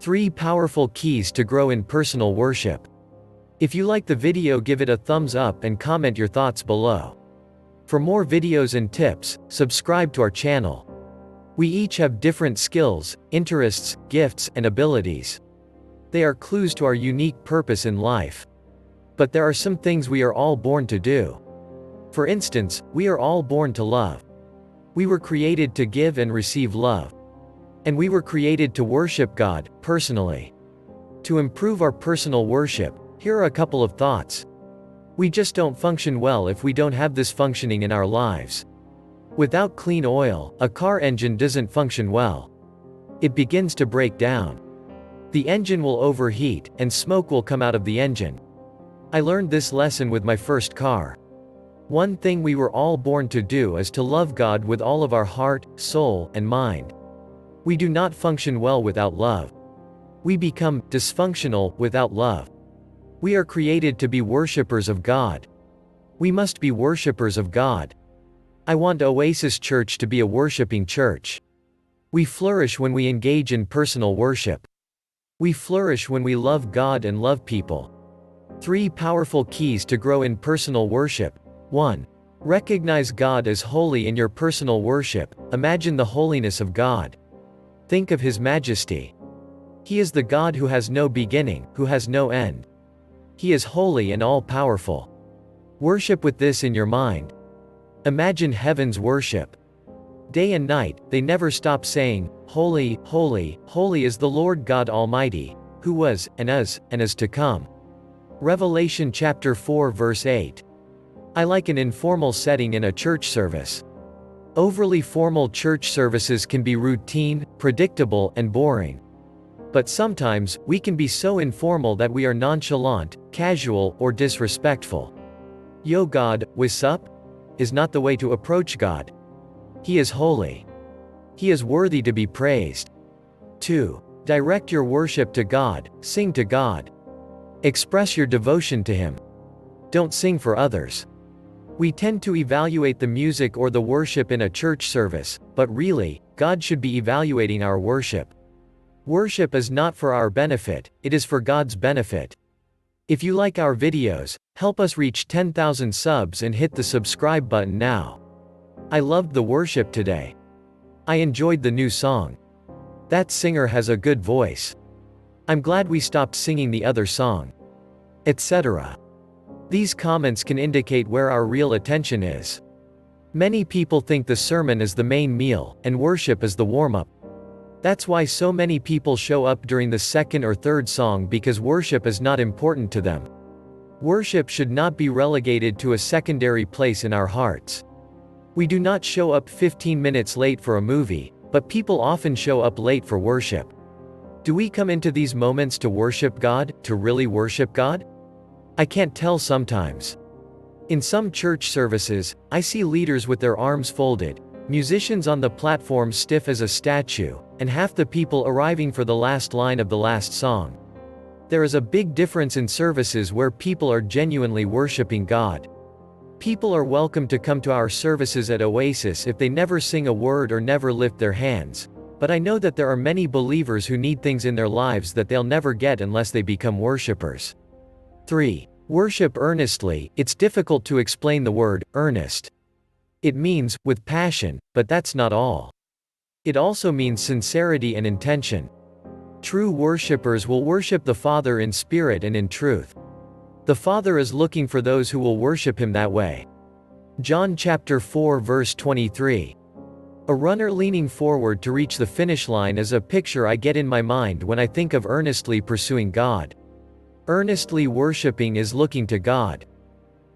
3 Powerful Keys to Grow in Personal Worship. If you like the video, give it a thumbs up and comment your thoughts below. For more videos and tips, subscribe to our channel. We each have different skills, interests, gifts, and abilities. They are clues to our unique purpose in life. But there are some things we are all born to do. For instance, we are all born to love. We were created to give and receive love. And we were created to worship God, personally. To improve our personal worship, here are a couple of thoughts. We just don't function well if we don't have this functioning in our lives. Without clean oil, a car engine doesn't function well. It begins to break down. The engine will overheat, and smoke will come out of the engine. I learned this lesson with my first car. One thing we were all born to do is to love God with all of our heart, soul, and mind. We do not function well without love. We become dysfunctional without love. We are created to be worshipers of God. We must be worshipers of God. I want Oasis Church to be a worshiping church. We flourish when we engage in personal worship. We flourish when we love God and love people. 3 Powerful Keys to Grow in Personal Worship. 1. Recognize God as holy in your personal worship. Imagine the holiness of God. Think of His majesty. He is the God who has no beginning, who has no end. He is holy and all-powerful. Worship with this in your mind. Imagine heaven's worship. Day and night, they never stop saying, "Holy, holy, holy is the Lord God Almighty, who was, and is to come." Revelation chapter 4 verse 8. I like an informal setting in a church service. Overly formal church services can be routine, predictable, and boring. But sometimes, we can be so informal that we are nonchalant, casual, or disrespectful. "Yo God, what's up?" is not the way to approach God. He is holy. He is worthy to be praised. 2. Direct your worship to God, sing to God. Express your devotion to Him. Don't sing for others. We tend to evaluate the music or the worship in a church service, but really, God should be evaluating our worship. Worship is not for our benefit, it is for God's benefit. If you like our videos, help us reach 10,000 subs and hit the subscribe button now. I loved the worship today. I enjoyed the new song. That singer has a good voice. I'm glad we stopped singing the other song. Etc. These comments can indicate where our real attention is. Many people think the sermon is the main meal, and worship is the warm-up. That's why so many people show up during the second or third song, because worship is not important to them. Worship should not be relegated to a secondary place in our hearts. We do not show up 15 minutes late for a movie, but people often show up late for worship. Do we come into these moments to worship God, to really worship God? I can't tell sometimes. In some church services, I see leaders with their arms folded, musicians on the platform stiff as a statue, and half the people arriving for the last line of the last song. There is a big difference in services where people are genuinely worshiping God. People are welcome to come to our services at Oasis if they never sing a word or never lift their hands, but I know that there are many believers who need things in their lives that they'll never get unless they become worshipers. 3. Worship earnestly. It's difficult to explain the word, earnest. It means, with passion, but that's not all. It also means sincerity and intention. True worshipers will worship the Father in spirit and in truth. The Father is looking for those who will worship Him that way. John chapter 4 verse 23. A runner leaning forward to reach the finish line is a picture I get in my mind when I think of earnestly pursuing God. Earnestly worshiping is looking to God.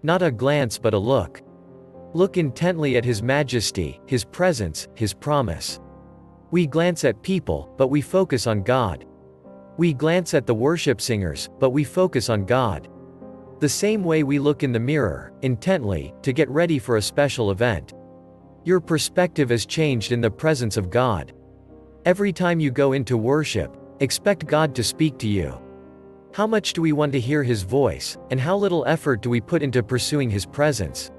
Not a glance but a look. Look intently at His majesty, His presence, His promise. We glance at people, but we focus on God. We glance at the worship singers, but we focus on God. The same way we look in the mirror, intently, to get ready for a special event. Your perspective is changed in the presence of God. Every time you go into worship, expect God to speak to you. How much do we want to hear His voice, and how little effort do we put into pursuing His presence?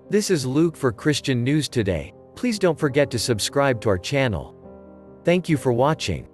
This is Luke for Christian News Today. Please don't forget to subscribe to our channel. Thank you for watching.